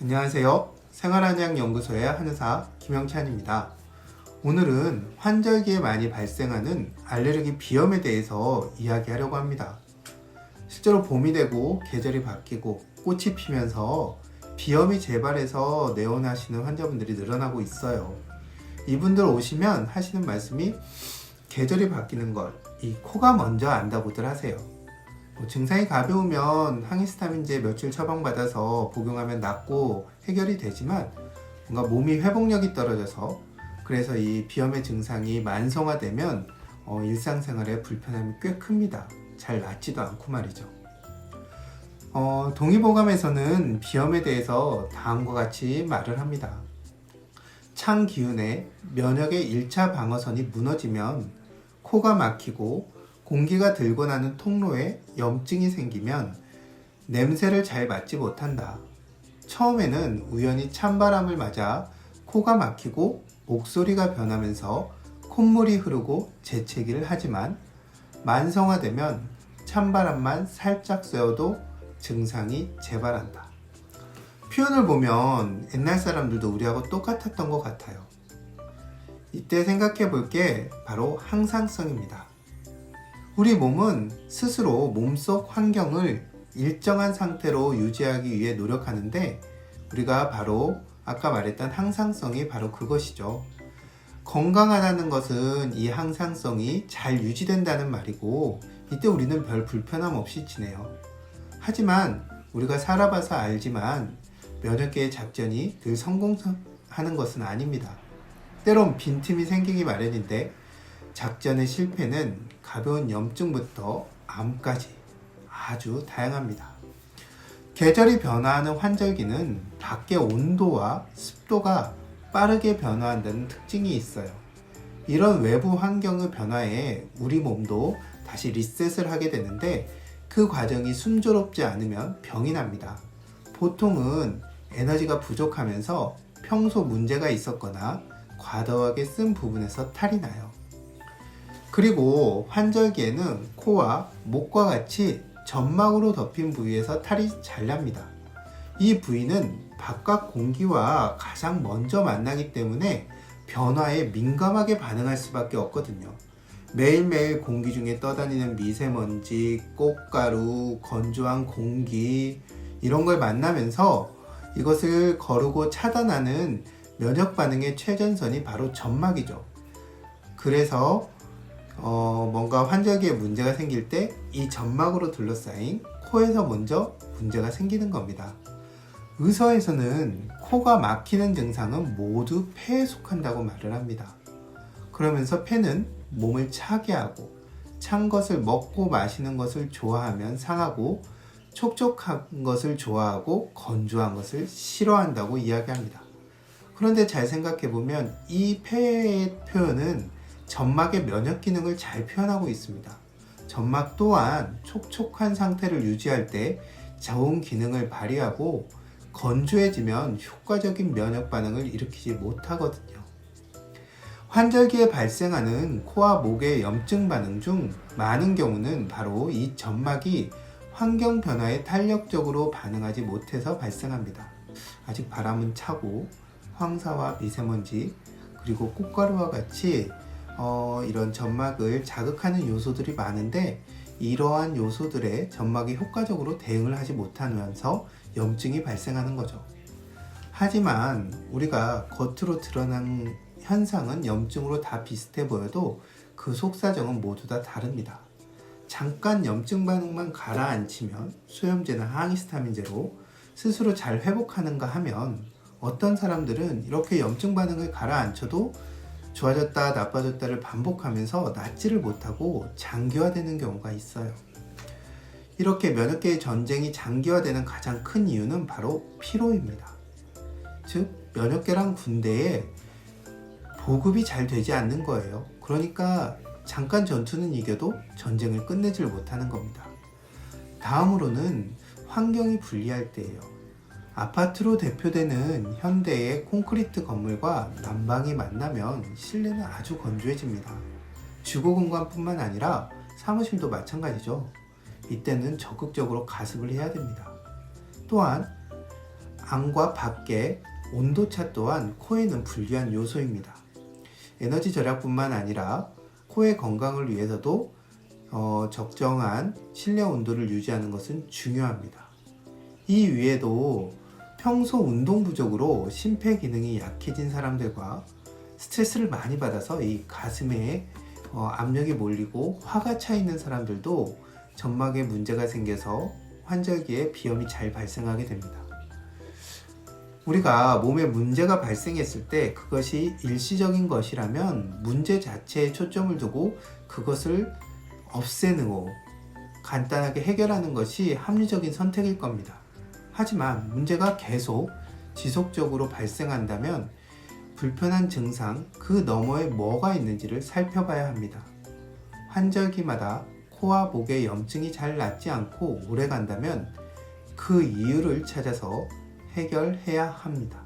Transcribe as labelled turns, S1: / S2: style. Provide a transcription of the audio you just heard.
S1: 안녕하세요. 생활한의학연구소의 한의사 김영찬입니다. 오늘은 환절기에 많이 발생하는 알레르기 비염에 대해서 이야기하려고 합니다. 실제로 봄이 되고 계절이 바뀌고 꽃이 피면서 비염이 재발해서 내원하시는 환자분들이 늘어나고 있어요. 이분들 오시면 하시는 말씀이 계절이 바뀌는 걸 이 코가 먼저 안다고들 하세요. 증상이 가벼우면 항히스타민제 며칠 처방받아서 복용하면 낫고 해결이 되지만 뭔가 몸이 회복력이 떨어져서 그래서 이 비염의 증상이 만성화되면 일상생활에 불편함이 꽤 큽니다. 잘 낫지도 않고 말이죠. 동의보감에서는 비염에 대해서 다음과 같이 말을 합니다. 찬 기운에 면역의 1차 방어선이 무너지면 코가 막히고 공기가 들고 나는 통로에 염증이 생기면 냄새를 잘 맡지 못한다. 처음에는 우연히 찬바람을 맞아 코가 막히고 목소리가 변하면서 콧물이 흐르고 재채기를 하지만 만성화되면 찬바람만 살짝 쐬어도 증상이 재발한다. 표현을 보면 옛날 사람들도 우리하고 똑같았던 것 같아요. 이때 생각해 볼 게 바로 항상성입니다. 우리 몸은 스스로 몸속 환경을 일정한 상태로 유지하기 위해 노력하는데 우리가 바로 아까 말했던 항상성이 바로 그것이죠. 건강하다는 것은 이 항상성이 잘 유지된다는 말이고 이때 우리는 별 불편함 없이 지내요. 하지만 우리가 살아봐서 알지만 면역계의 작전이 늘 성공하는 것은 아닙니다. 때론 빈틈이 생기기 마련인데 작전의 실패는 가벼운 염증부터 암까지 아주 다양합니다. 계절이 변화하는 환절기는 밖의 온도와 습도가 빠르게 변화한다는 특징이 있어요. 이런 외부 환경의 변화에 우리 몸도 다시 리셋을 하게 되는데 그 과정이 순조롭지 않으면 병이 납니다. 보통은 에너지가 부족하면서 평소 문제가 있었거나 과도하게 쓴 부분에서 탈이 나요. 그리고 환절기에는 코와 목과 같이 점막으로 덮인 부위에서 탈이 잘 납니다. 이 부위는 바깥 공기와 가장 먼저 만나기 때문에 변화에 민감하게 반응할 수밖에 없거든요. 매일매일 공기 중에 떠다니는 미세먼지, 꽃가루, 건조한 공기 이런 걸 만나면서 이것을 거르고 차단하는 면역 반응의 최전선이 바로 점막이죠. 그래서 뭔가 환절기에 문제가 생길 때 이 점막으로 둘러싸인 코에서 먼저 문제가 생기는 겁니다. 의서에서는 코가 막히는 증상은 모두 폐에 속한다고 말을 합니다. 그러면서 폐는 몸을 차게 하고 찬 것을 먹고 마시는 것을 좋아하면 상하고 촉촉한 것을 좋아하고 건조한 것을 싫어한다고 이야기합니다. 그런데 잘 생각해보면 이 폐의 표현은 점막의 면역 기능을 잘 표현하고 있습니다. 점막 또한 촉촉한 상태를 유지할 때 좋은 기능을 발휘하고 건조해지면 효과적인 면역 반응을 일으키지 못하거든요. 환절기에 발생하는 코와 목의 염증 반응 중 많은 경우는 바로 이 점막이 환경 변화에 탄력적으로 반응하지 못해서 발생합니다. 아직 바람은 차고 황사와 미세먼지 그리고 꽃가루와 같이 이런 점막을 자극하는 요소들이 많은데 이러한 요소들에 점막이 효과적으로 대응을 하지 못하면서 염증이 발생하는 거죠. 하지만 우리가 겉으로 드러난 현상은 염증으로 다 비슷해 보여도 그 속사정은 모두 다 다릅니다. 잠깐 염증 반응만 가라앉히면 수염제나 항히스타민제로 스스로 잘 회복하는가 하면 어떤 사람들은 이렇게 염증 반응을 가라앉혀도 좋아졌다 나빠졌다를 반복하면서 낫지를 못하고 장기화되는 경우가 있어요. 이렇게 면역계의 전쟁이 장기화되는 가장 큰 이유는 바로 피로입니다. 즉 면역계랑 군대에 보급이 잘 되지 않는 거예요. 그러니까 잠깐 전투는 이겨도 전쟁을 끝내질 못하는 겁니다. 다음으로는 환경이 불리할 때예요. 아파트로 대표되는 현대의 콘크리트 건물과 난방이 만나면 실내는 아주 건조해집니다. 주거 공간뿐만 아니라 사무실도 마찬가지죠. 이때는 적극적으로 가습을 해야 됩니다. 또한 안과 밖의 온도차 또한 코에는 불리한 요소입니다. 에너지 절약뿐만 아니라 코의 건강을 위해서도 적정한 실내 온도를 유지하는 것은 중요합니다. 이 위에도 평소 운동 부족으로 심폐 기능이 약해진 사람들과 스트레스를 많이 받아서 이 가슴에 압력이 몰리고 화가 차 있는 사람들도 점막에 문제가 생겨서 환절기에 비염이 잘 발생하게 됩니다. 우리가 몸에 문제가 발생했을 때 그것이 일시적인 것이라면 문제 자체에 초점을 두고 그것을 없애고 간단하게 해결하는 것이 합리적인 선택일 겁니다. 하지만 문제가 계속 지속적으로 발생한다면 불편한 증상 그 너머에 뭐가 있는지를 살펴봐야 합니다. 환절기마다 코와 목에 염증이 잘 낫지 않고 오래 간다면 그 이유를 찾아서 해결해야 합니다.